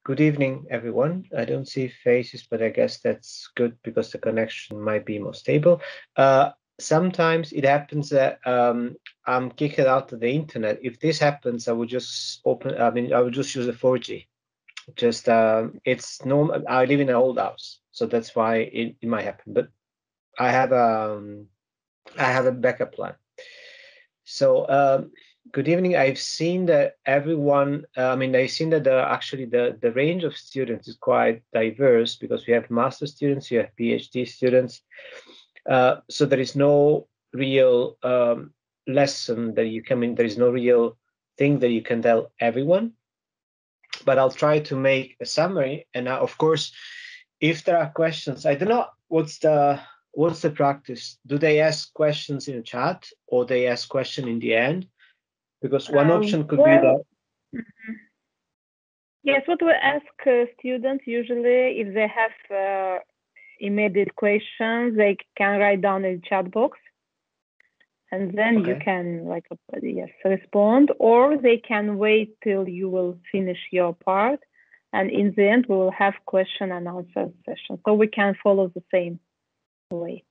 Good evening, everyone. I don't see faces, but I guess that's good because the connection might be more stable. Sometimes it happens that I'm kicked out of the internet. If this happens, I will just I will just use a 4G. Just it's normal. I live in an old house, so that's why it might happen. But I have I have a backup plan. So, good evening. I've seen that everyone, I've seen that actually the range of students is quite diverse because we have master students, you have PhD students. So there is no real lesson that you can, there is no real thing that you can tell everyone. But I'll try to make a summary. And of course, if there are questions, I don't know what's the practice. Do they ask questions in the chat or they ask question in the end? Because one option could be that. Yes, what we ask students usually, if they have immediate questions, they can write down in the chat box, and then you can respond, or they can wait till you will finish your part, and in the end we will have question and answer session. So we can follow the same way.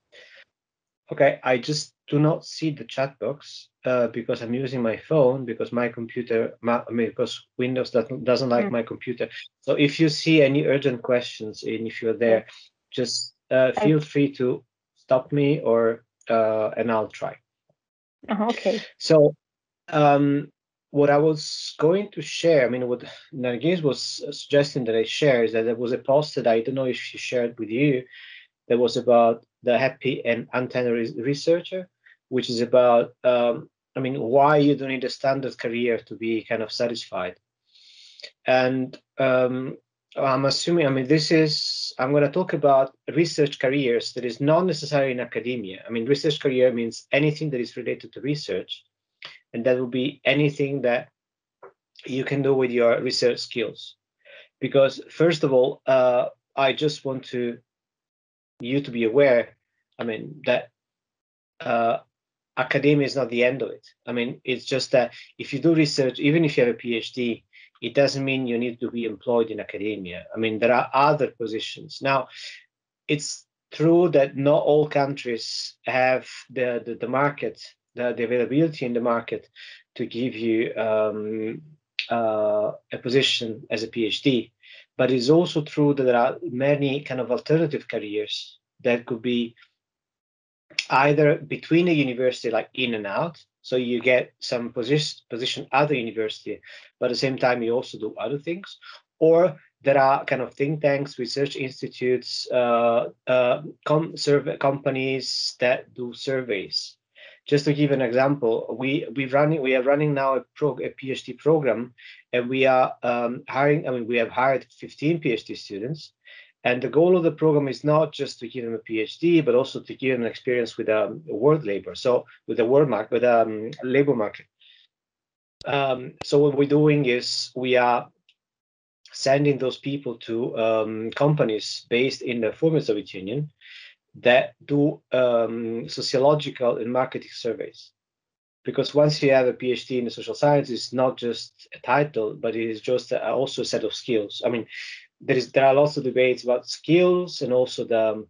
Okay, I just do not see the chat box because I'm using my phone because my computer, because Windows doesn't like my computer. So if you see any urgent questions and if you're there, just feel free to stop me or and I'll try. Okay. So what I was going to share, what Nargis was suggesting that I share is that there was a post that I don't know if she shared with you that was about the happy and antenna researcher, which is about, why you don't need a standard career to be kind of satisfied. And I'm assuming, I'm going to talk about research careers that is not necessarily in academia. Research career means anything that is related to research, and that will be anything that you can do with your research skills. Because first of all, I just want you to be aware, that academia is not the end of it. It's just that if you do research, even if you have a PhD, it doesn't mean you need to be employed in academia. There are other positions. Now, it's true that not all countries have the market, the availability in the market to give you a position as a PhD. But it's also true that there are many kind of alternative careers that could be either between a university, like in and out, so you get some position at the university, but at the same time you also do other things, or there are kind of think tanks, research institutes, companies that do surveys. Just to give an example, we are running now a PhD program, and we are hiring. We have hired 15 PhD students, and the goal of the program is not just to give them a PhD, but also to give them experience with world labor. So with the world market, with labor market. So what we're doing is we are sending those people to companies based in the former Soviet Union that do sociological and marketing surveys. Because once you have a PhD in the social sciences, it's not just a title, but it is just also a set of skills. There are lots of debates about skills and also the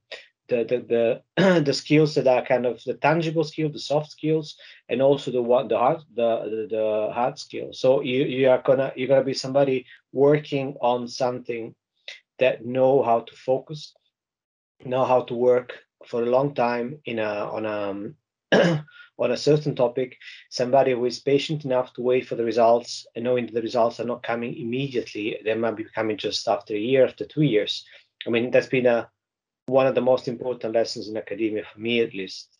the skills that are kind of the tangible skills, the soft skills, and also the hard skills. So you're gonna be somebody working on something that know how to focus, know how to work for a long time on on a certain topic, somebody who is patient enough to wait for the results and knowing that the results are not coming immediately. They might be coming just after a year, after 2 years. That's been one of the most important lessons in academia, for me at least.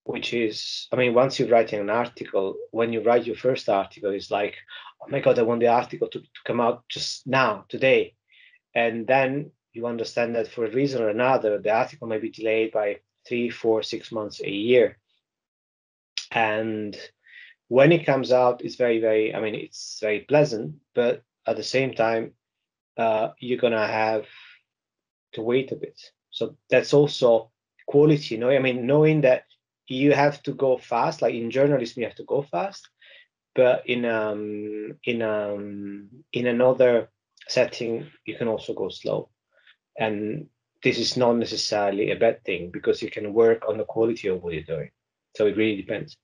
Which is, once you're writing an article, when you write your first article, it's like, oh my God, I want the article to come out just now, today. And then you understand that for a reason or another, the article may be delayed by 3, 4, 6 months, a year. And when it comes out, it's very, very, it's very pleasant, but at the same time, you're going to have to wait a bit. So that's also quality, knowing that you have to go fast, like in journalism, you have to go fast. but in another setting, you can also go slow. And this is not necessarily a bad thing, because you can work on the quality of what you're doing. So it really depends.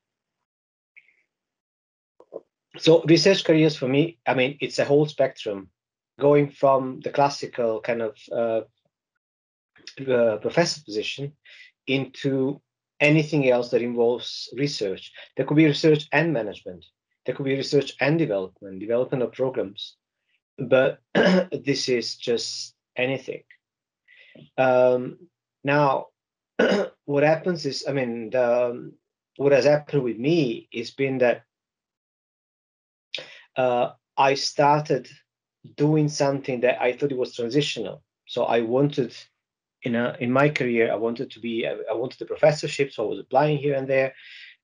So research careers for me, I mean, it's a whole spectrum, going from the classical kind of professor position into anything else that involves research. There could be research and management. There could be research and development of programs. But this is just anything. Now, what happens is, I mean, what has happened with me is been that I started doing something that I thought it was transitional. So I wanted, in my career, I wanted a professorship. So I was applying here and there.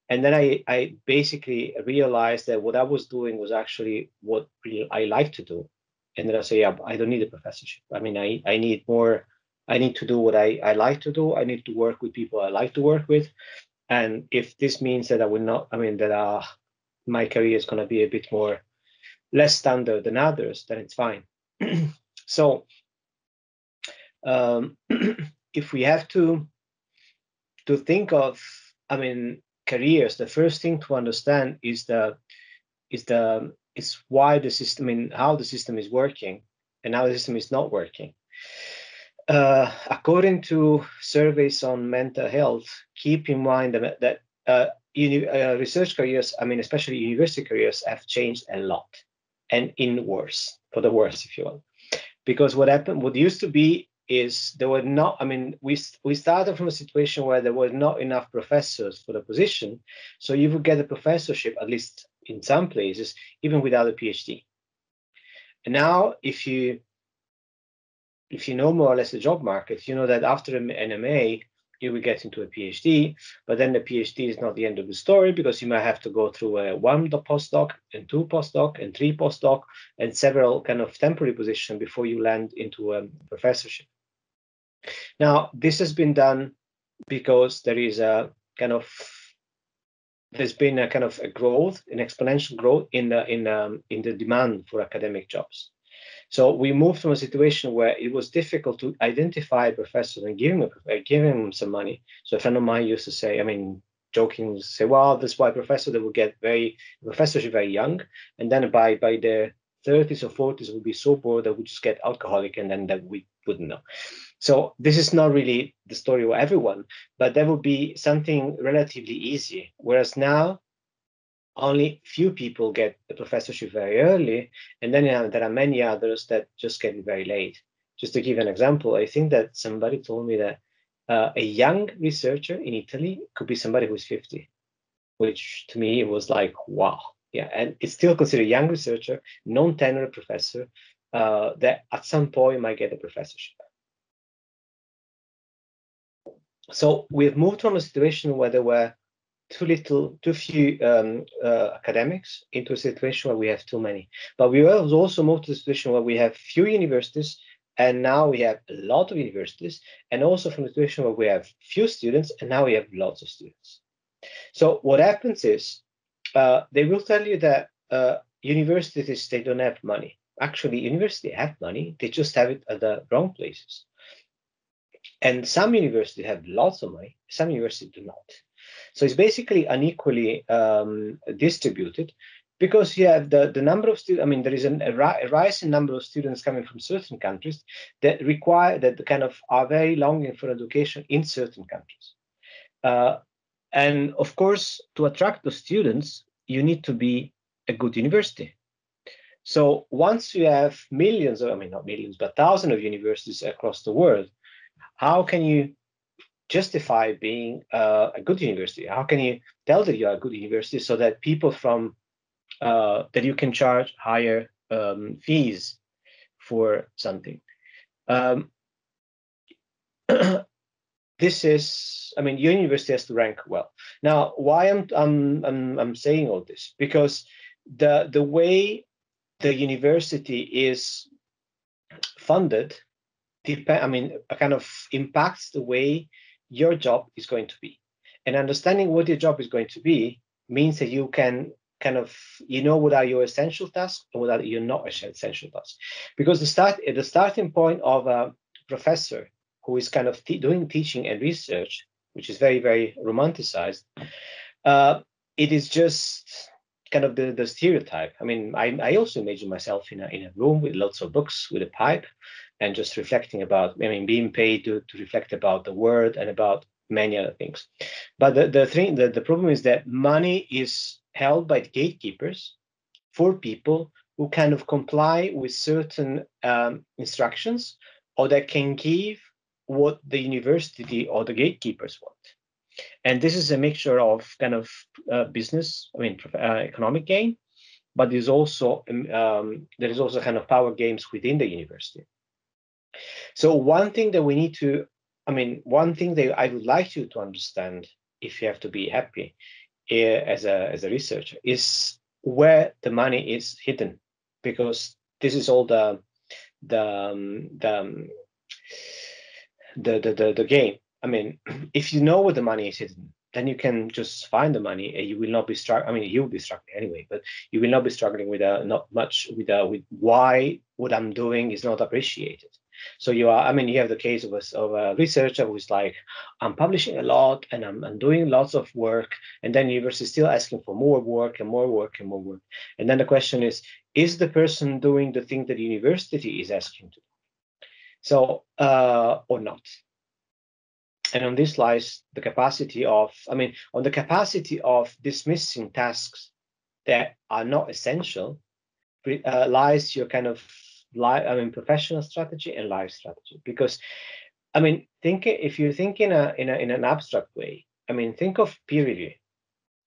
And then I basically realized that what I was doing was actually what really I like to do. And then I say, yeah, I don't need a professorship. I mean, I need more. I need to do what I like to do. I need to work with people I like to work with. And if this means that I will not, I mean, that my career is going to be a bit more less standard than others, then it's fine. So if we have to think of, I mean, careers, the first thing to understand is why the system, I mean, how the system is working and how the system is not working. According to surveys on mental health, keep in mind that research careers, I mean, especially university careers, have changed a lot, and for the worse, if you will. Because what used to be is there were not, I mean, we started from a situation where there were not enough professors for the position. So you would get a professorship, at least in some places, even without a PhD. And now, if you know more or less the job market, you know that after an MA, you will get into a PhD, but then the PhD is not the end of the story, because you might have to go through a 1 postdoc and 2 postdoc and 3 postdoc and several kind of temporary positions before you land into a professorship. Now, this has been done because there's been a kind of a growth, an exponential growth in the demand for academic jobs. So we moved from a situation where it was difficult to identify a professor and give him some money. So a friend of mine used to say, I mean, joking, say, well, that's why professor that will get professorship very young, and then by their 30s or 40s would be so bored that would just get alcoholic, and then that we wouldn't know. So this is not really the story of everyone, but that would be something relatively easy. Whereas now, only few people get the professorship very early, and then there are many others that just get it very late. Just to give an example, I think that somebody told me that a young researcher in Italy could be somebody who's 50, which to me was like, wow. Yeah, and it's still considered a young researcher, non-tenured professor, that at some point might get a professorship. So we've moved from a situation where there were too few academics into a situation where we have too many. But we have also moved to a situation where we have few universities, and now we have a lot of universities, and also from a situation where we have few students, and now we have lots of students. So what happens is they will tell you that universities, they don't have money. Actually, universities have money, they just have it at the wrong places. And some universities have lots of money, some universities do not. So it's basically unequally distributed, because you have the number of students. I mean, there is a rise in number of students coming from certain countries that kind of are very longing for education in certain countries. And of course, to attract the students, you need to be a good university. So once you have millions, I mean, not millions, but thousands of universities across the world, how can you justify being a good university? How can you tell that you are a good university so that people from that you can charge higher fees for something? This is, I mean, your university has to rank well. Now, why I'm saying all this? Because the way the university is funded, kind of impacts the way your job is going to be. And understanding what your job is going to be means that you can kind of, you know, what are your essential tasks and what are your not essential tasks. Because the starting point of a professor who is kind of doing teaching and research, which is very, very romanticized, it is just kind of the stereotype. I mean, I also imagine myself in a room with lots of books, with a pipe, and just reflecting about, I mean, being paid to reflect about the word and about many other things. But the problem is that money is held by the gatekeepers for people who kind of comply with certain instructions, or that can give what the university or the gatekeepers want. And this is a mixture of kind of business, I mean, economic gain, but there is also kind of power games within the university. So one thing that we need to, I mean, one thing that I would like you to understand, if you have to be happy as a researcher, is where the money is hidden, because this is all the game. I mean, if you know where the money is hidden, then you can just find the money, and you will not be struggling. I mean, you will be struggling anyway, but you will not be struggling with not much with why what I'm doing is not appreciated. So you are, I mean, you have the case of a researcher who's like, I'm publishing a lot and I'm doing lots of work, and then university is still asking for more work and more work and more work. And then the question is the person doing the thing that the university is asking to do? So, or not? And on this lies the capacity of, I mean, on the capacity of dismissing tasks that are not essential, lies your kind of professional strategy and life strategy. Because, I mean, if you think in an abstract way, I mean, think of peer review.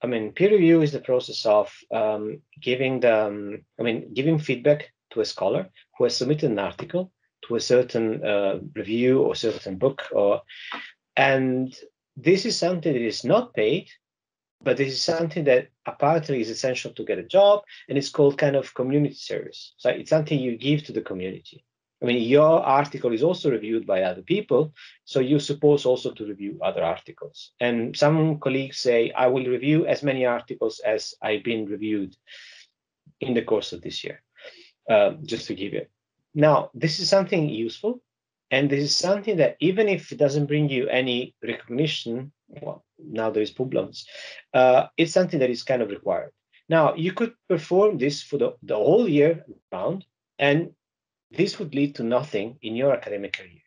I mean, peer review is the process of giving feedback to a scholar who has submitted an article to a certain review or certain book, and this is something that is not paid, but this is something that apparently is essential to get a job, and it's called kind of community service. So it's something you give to the community. I mean, your article is also reviewed by other people, so you're supposed also to review other articles. And some colleagues say, I will review as many articles as I've been reviewed in the course of this year, just to give you. Now, this is something useful, and this is something that even if it doesn't bring you any recognition, well, now there is problems, it's something that is kind of required. Now, you could perform this for the whole year round, and this would lead to nothing in your academic career.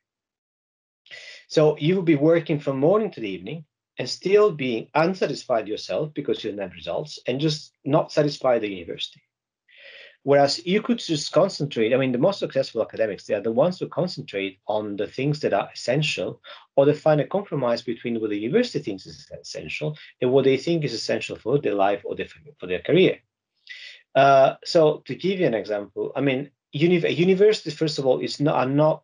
So you will be working from morning to the evening and still being unsatisfied yourself because you don't have results, and just not satisfy the university. Whereas you could just concentrate, I mean, the most successful academics, they are the ones who concentrate on the things that are essential, or they find a compromise between what the university thinks is essential and what they think is essential for their life or for their career. So to give you an example, I mean, universities, first of all, are not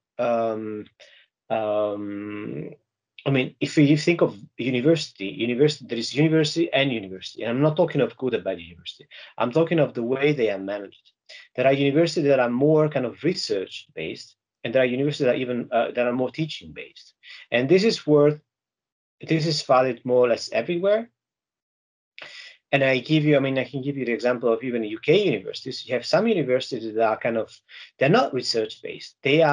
I mean, if you think of university, there is university and university. And I'm not talking of good or bad university. I'm talking of the way they are managed. There are universities that are more kind of research based, and there are universities that are even that are more teaching based. And this is valid more or less everywhere. And I can give you the example of even UK universities. You have some universities that are they're not research based. They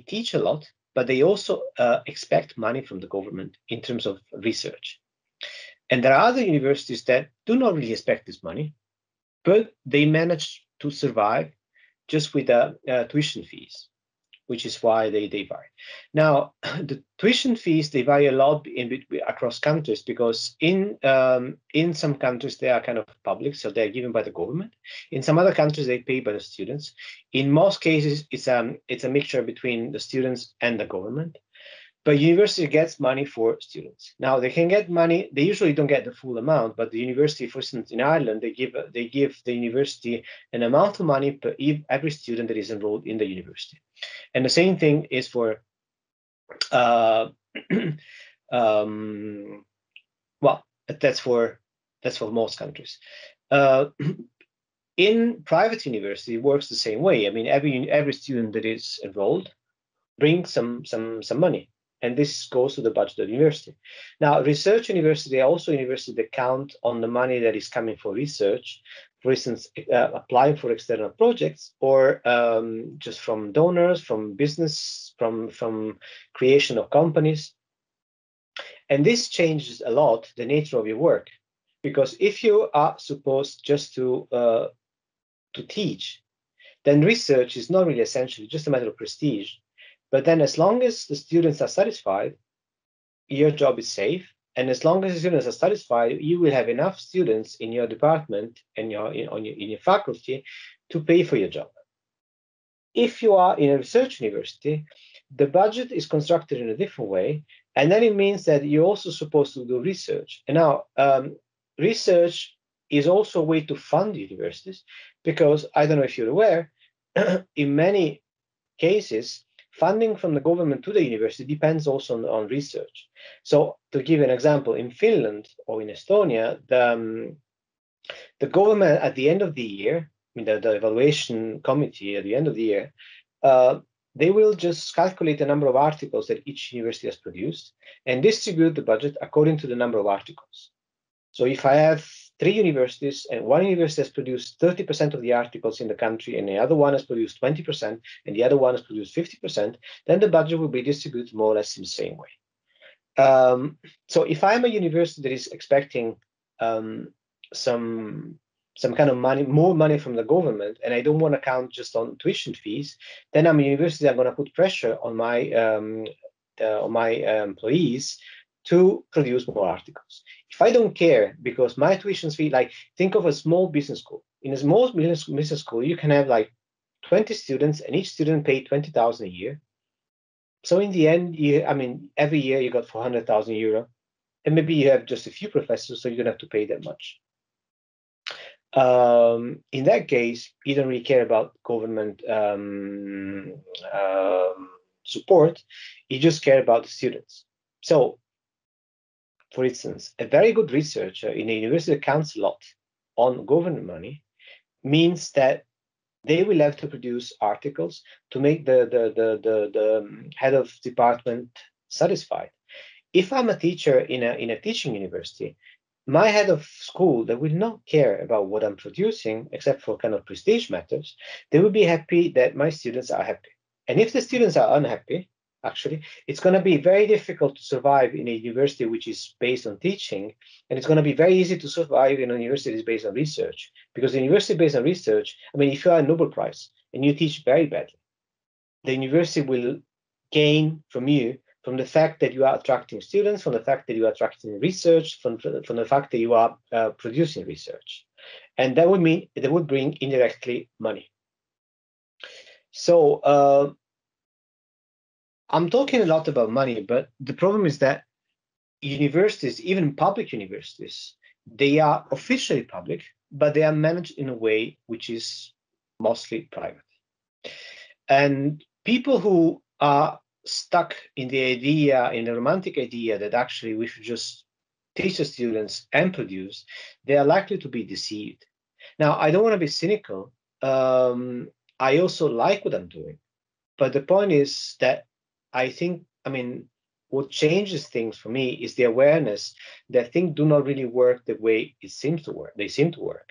teach a lot, but they also expect money from the government in terms of research. And there are other universities that do not really expect this money, but they manage to survive just with tuition fees, which is why they vary. Now, the tuition fees, they vary a lot across countries, because in some countries they are kind of public, so they're given by the government. In some other countries, they pay by the students. In most cases, it's a mixture between the students and the government. But university gets money for students. Now, they can get money. They usually don't get the full amount, but the university, for instance, in Ireland, they give the university an amount of money per every student that is enrolled in the university. And the same thing is for, well, that's for most countries. In private university, it works the same way. I mean, every student that is enrolled brings some money. And this goes to the budget of the university. Now, research university are also universities that count on the money that is coming for research, for instance, applying for external projects, or just from donors, from business, from creation of companies. And this changes a lot the nature of your work, because if you are supposed just to teach, then research is not really essentially just a matter of prestige. But then as long as the students are satisfied, your job is safe. And as long as the students are satisfied, you will have enough students in your department and in your faculty to pay for your job. If you are in a research university, the budget is constructed in a different way. And then it means that you're also supposed to do research. And now, research is also a way to fund universities, because I don't know if you're aware, in many cases, funding from the government to the university depends also on research. So to give an example, in Finland or in Estonia, the government at the end of the year, the evaluation committee at the end of the year, they will just calculate the number of articles that each university has produced and distribute the budget according to the number of articles. So if I have 3 universities and one university has produced 30% of the articles in the country and the other one has produced 20% and the other one has produced 50%, then the budget will be distributed more or less in the same way. So if I'm a university that is expecting some kind of money, more money from the government, and I don't want to count just on tuition fees, then I'm a university. I'm going to put pressure on my employees to produce more articles. If I don't care, because my tuition fee, like think of a small business school. In a small business school, you can have like 20 students, and each student paid 20,000 a year. So in the end, every year you got 400,000 euro, and maybe you have just a few professors, so you don't have to pay that much. In that case, you don't really care about government support. You just care about the students. So, for instance, a very good researcher in a university that counts a lot on government money means that they will have to produce articles to make the head of department satisfied. If I'm a teacher in a teaching university, my head of school, they will not care about what I'm producing, except for kind of prestige matters. They will be happy that my students are happy. And if the students are unhappy, actually, it's going to be very difficult to survive in a university which is based on teaching. And it's going to be very easy to survive in a university that is based on research. Because the university based on research, if you are a Nobel Prize and you teach very badly, the university will gain from you, from the fact that you are attracting students, from the fact that you are attracting research, from the fact that you are producing research. And that would mean that would bring indirectly money. So I'm talking a lot about money, but the problem is that universities, even public universities, they are officially public, but they are managed in a way which is mostly private. And people who are stuck in the romantic idea that actually we should just teach the students and produce, they are likely to be deceived. Now, I don't want to be cynical. I also like what I'm doing. But the point is that I think, what changes things for me is the awareness that things do not really work the way it seems to work. They seem to work.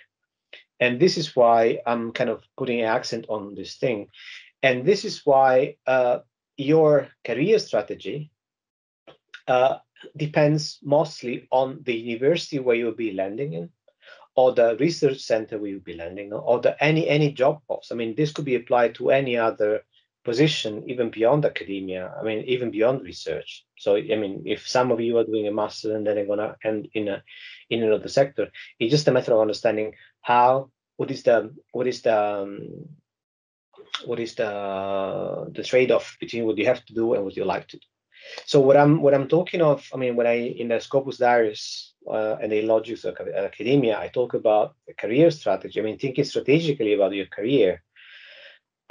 And this is why I'm kind of putting an accent on this thing. And this is why your career strategy depends mostly on the university where you'll be landing in, or the research center where you'll be landing in, or any job post. This could be applied to any other position, even beyond academia, even beyond research. So, if some of you are doing a master and then they're going to end in another sector, it's just a matter of understanding what is the trade-off between what you have to do and what you like to do. So what I'm talking of, when I in the SCOPUS Diaries and the logics of academia, I talk about a career strategy. Thinking strategically about your career.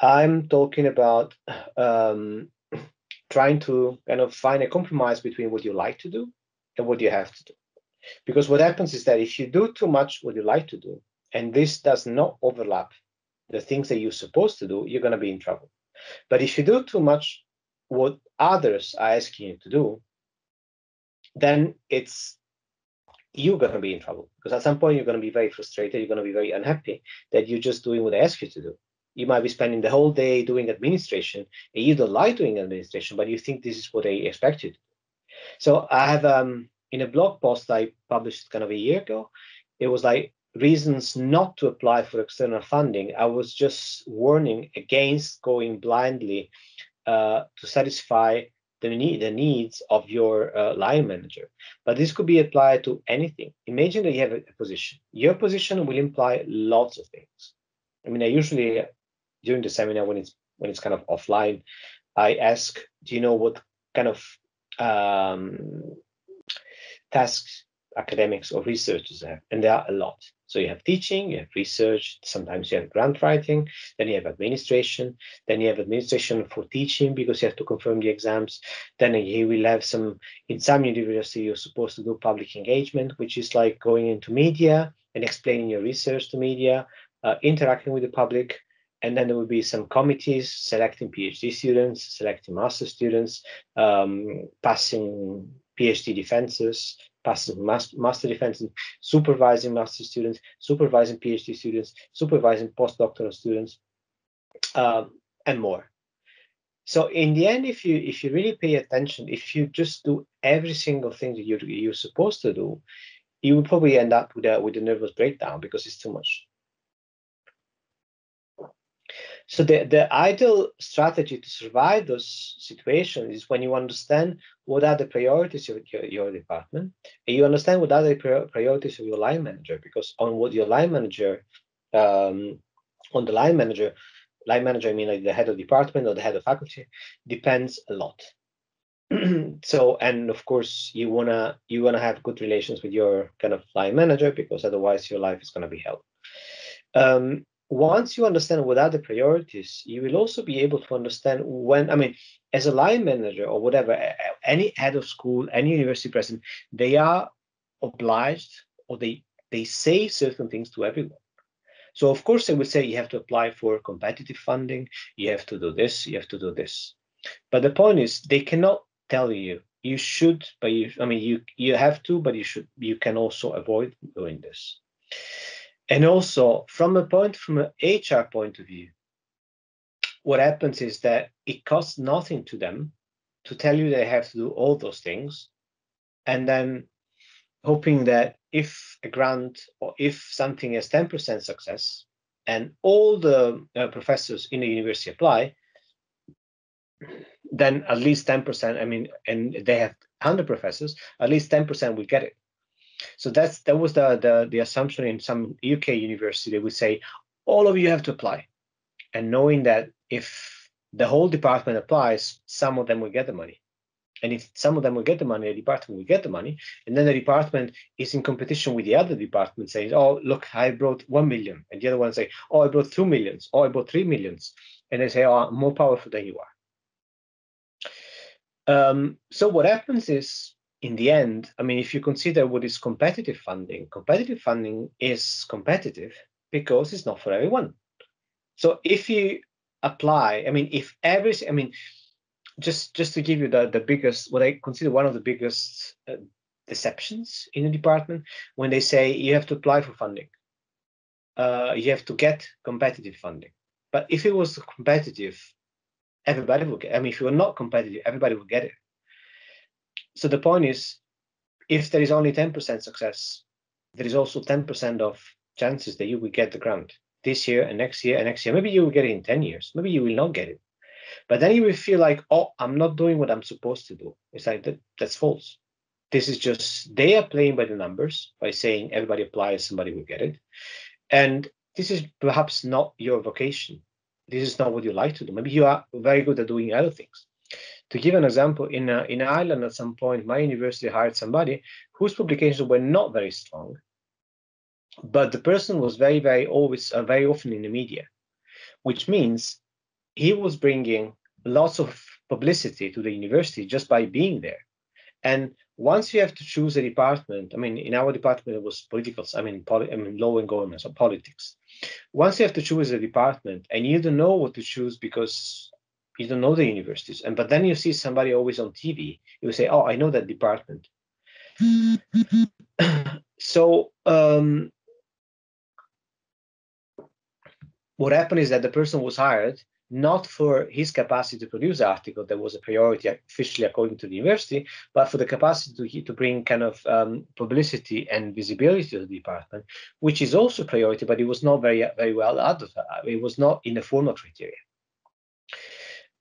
I'm talking about trying to kind of find a compromise between what you like to do and what you have to do. Because what happens is that if you do too much what you like to do, and this does not overlap the things that you're supposed to do, you're going to be in trouble. But if you do too much what others are asking you to do, then you're going to be in trouble, because at some point you're going to be very frustrated, you're going to be very unhappy that you're just doing what they ask you to do. You might be spending the whole day doing administration, and you don't like doing administration, but you think this is what they expect you to do. So I have in a blog post I published kind of a year ago, it was like reasons not to apply for external funding. I was just warning against going blindly to satisfy the needs of your line manager. But this could be applied to anything. Imagine that you have a position. Your position will imply lots of things. I mean, I usually during the seminar when it's kind of offline, I ask, do you know what kind of tasks academics or researchers have? And there are a lot. So you have teaching, you have research, sometimes you have grant writing, then you have administration, then you have administration for teaching because you have to confirm the exams. Then you will have in some university, you're supposed to do public engagement, which is like going into media and explaining your research to media, interacting with the public. And then there will be some committees selecting PhD students, selecting master students, passing PhD defenses, passing master defenses, supervising master students, supervising PhD students, supervising postdoctoral students, and more. So in the end, if you really pay attention, if you just do every single thing that you're supposed to do, you will probably end up with a nervous breakdown because it's too much. So the ideal strategy to survive those situations is when you understand what are the priorities of your department, and you understand what are the priorities of your line manager, because on what your line manager, on the line manager, I mean like the head of department or the head of faculty, depends a lot. So, and of course you wanna have good relations with your kind of line manager, because otherwise your life is gonna be hell. Once you understand what are the priorities, you will also be able to understand when, I mean, as a line manager or whatever, any head of school, any university president, they are obliged, or they say certain things to everyone. So of course they would say you have to apply for competitive funding, you have to do this, you have to do this. But the point is they cannot tell you you should, but you have to, but you can also avoid doing this. And also from an HR point of view, what happens is that it costs nothing to them to tell you they have to do all those things, and then hoping that if a grant or if something has 10% success and all the professors in the university apply, then at least 10%, and they have 100 professors, at least 10% will get it. So that was the assumption in some UK university. They would say, all of you have to apply. And knowing that if the whole department applies, some of them will get the money. And if some of them will get the money, the department will get the money. And then the department is in competition with the other department saying, oh, look, I brought 1 million. And the other one say, oh, I brought 2 millions. Oh, I brought 3 millions. And they say, oh, I'm more powerful than you are. So what happens is, in the end, if you consider what is competitive funding is competitive because it's not for everyone. So if you apply, just to give you the biggest, what I consider one of the biggest deceptions in the department, when they say you have to apply for funding, you have to get competitive funding. But if it was competitive, everybody will get. If you are not competitive, everybody will get it. So the point is, if there is only 10% success, there is also 10% of chances that you will get the grant this year and next year and next year. Maybe you will get it in 10 years. Maybe you will not get it. But then you will feel like, oh, I'm not doing what I'm supposed to do. It's like, that's false. This is just, they are playing by the numbers by saying everybody applies, somebody will get it. And this is perhaps not your vocation. This is not what you like to do. Maybe you are very good at doing other things. To give an example, in Ireland at some point, my university hired somebody whose publications were not very strong, but the person was very, very often in the media, which means he was bringing lots of publicity to the university just by being there. And once you have to choose a department, in our department it was law and government, so politics. Once you have to choose a department and you don't know what to choose because You don't know the universities, but then you see somebody always on TV. You say, "Oh, I know that department." So what happened is that the person was hired not for his capacity to produce the article that was a priority officially according to the university, but for the capacity to bring kind of publicity and visibility to the department, which is also a priority, but it was not very well advertised. It was not in the formal criteria.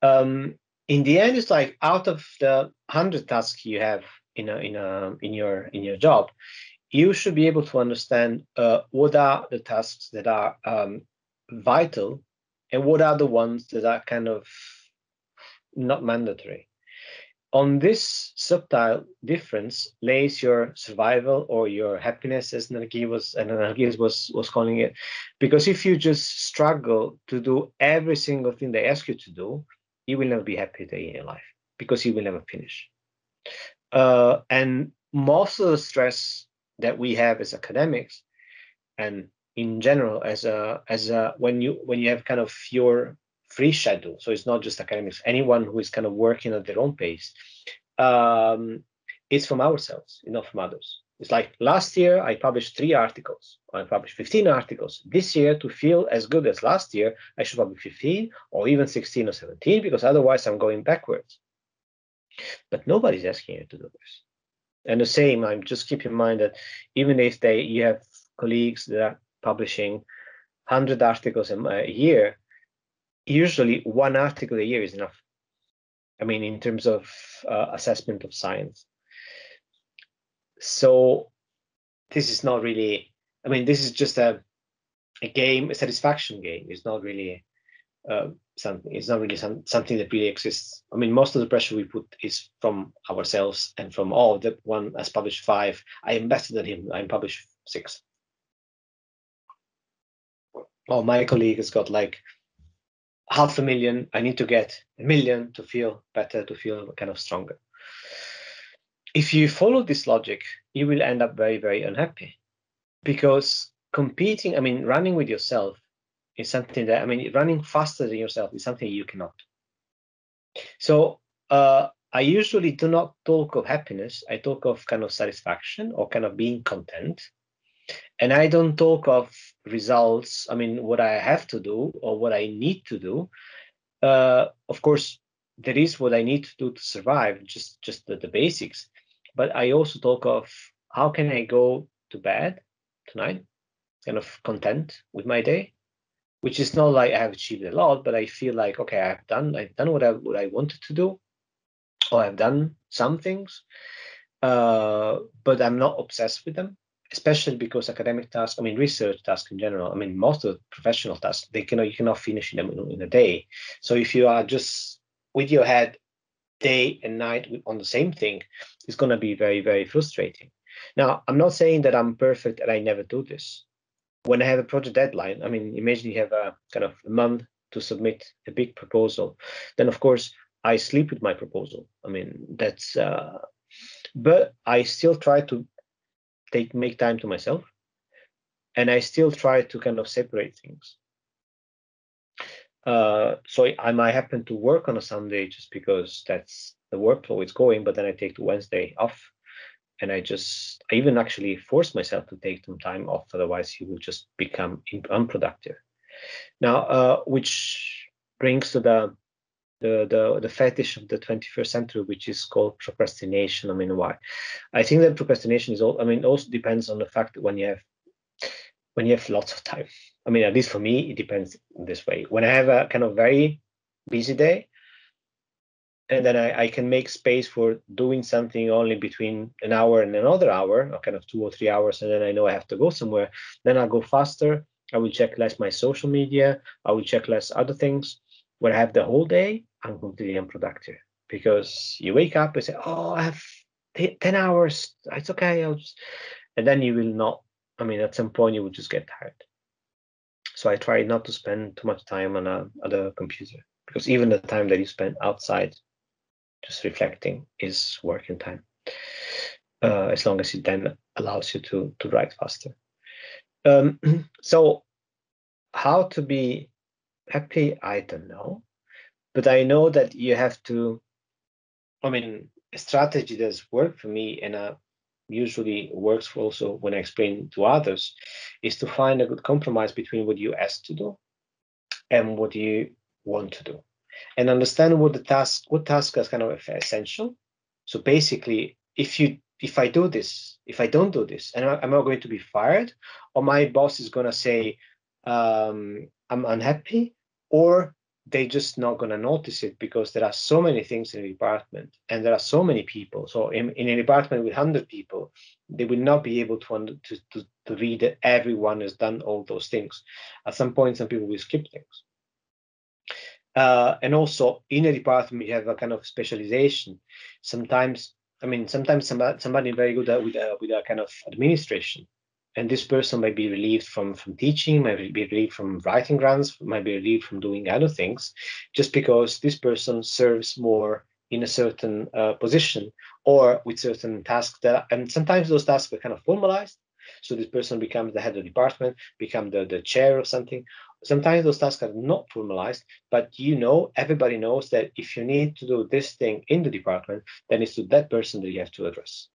In the end, it's like out of the 100 tasks you have in your job, you should be able to understand what are the tasks that are vital and what are the ones that are kind of not mandatory. On this subtle difference lays your survival or your happiness, as Nargis was calling it. Because if you just struggle to do every single thing they ask you to do, you will never be happy day in your life because you will never finish. And most of the stress that we have as academics, and in general, when you have kind of your free schedule, so it's not just academics, anyone who is kind of working at their own pace, it's from ourselves, not from others. It's like last year I published 3 articles, I published 15 articles. This year, to feel as good as last year, I should publish 15 or even 16 or 17, because otherwise I'm going backwards. But nobody's asking you to do this. And the same, I'm just keep in mind that even if you have colleagues that are publishing 100 articles a year, usually 1 article a year is enough. I mean, in terms of assessment of science. So this is not really, I mean, this is just a game, a satisfaction game. It's not really something. It's not really something that really exists. I mean, most of the pressure we put is from ourselves and from, oh, that one has published 5. I am better than him. I published 6. Oh, my colleague has got like 500,000. I need to get 1 million to feel better, to feel kind of stronger. If you follow this logic, you will end up very, very unhappy, because competing, I mean, running with yourself is something that, I mean, running faster than yourself is something you cannot. So I usually do not talk of happiness. I talk of kind of satisfaction or kind of being content. And I don't talk of results. I mean, what I have to do or what I need to do. Of course, there is what I need to do to survive, just the basics. But I also talk of how can I go to bed tonight, kind of content with my day, which is not like I have achieved a lot, but I feel like, okay, I've done what I wanted to do, or I've done some things, but I'm not obsessed with them. Especially because academic tasks, I mean, research tasks in general, I mean, most of the professional tasks, you cannot finish them in a day. So if you are just with your head day and night on the same thing, it's going to be very, very frustrating. Now, I'm not saying that I'm perfect and I never do this. When I have a project deadline, I mean, imagine you have a kind of a month to submit a big proposal, then of course I sleep with my proposal. I mean, that's, but I still try to make time to myself, and I still try to kind of separate things. So I might happen to work on a Sunday just because that's the workflow is going, but then I take the Wednesday off, and I even actually force myself to take some time off, otherwise you will just become unproductive. Now, which brings to the fetish of the 21st century, which is called procrastination. I mean, why? I think that procrastination is also depends on the fact that when you have lots of time. I mean, at least for me, it depends this way. When I have a kind of very busy day, and then I can make space for doing something only between an hour and another hour, or kind of 2 or 3 hours, and then I know I have to go somewhere, then I'll go faster. I will check less my social media. I will check less other things. When I have the whole day, I'm completely unproductive, because you wake up and say, oh, I have 10 hours. It's okay. And then you will not, I mean, at some point you will just get tired. So I try not to spend too much time on the computer, because even the time that you spend outside just reflecting is working time, as long as it then allows you to write faster. So how to be happy, I don't know. But I know that you have to, I mean, a strategy that's worked for me and usually works for also when I explain to others, is to find a good compromise between what you ask to do and what you want to do, and understand what tasks are kind of essential. So basically, if I do this, if I don't do this, and am I going to be fired, or my boss is going to say I'm unhappy, or they just not going to notice it because there are so many things in the department and there are so many people. So in a department with 100 people, they will not be able to read that everyone has done all those things. At some point, some people will skip things. And also in a department, you have a kind of specialization. Sometimes, I mean, sometimes somebody very good with a kind of administration, and this person might be relieved from teaching, might be relieved from writing grants, might be relieved from doing other things, just because this person serves more in a certain position or with certain tasks and sometimes those tasks are kind of formalized. So this person becomes the head of the department, become the chair of something. Sometimes those tasks are not formalized, but everybody knows that if you need to do this thing in the department, then it's to that person that you have to address.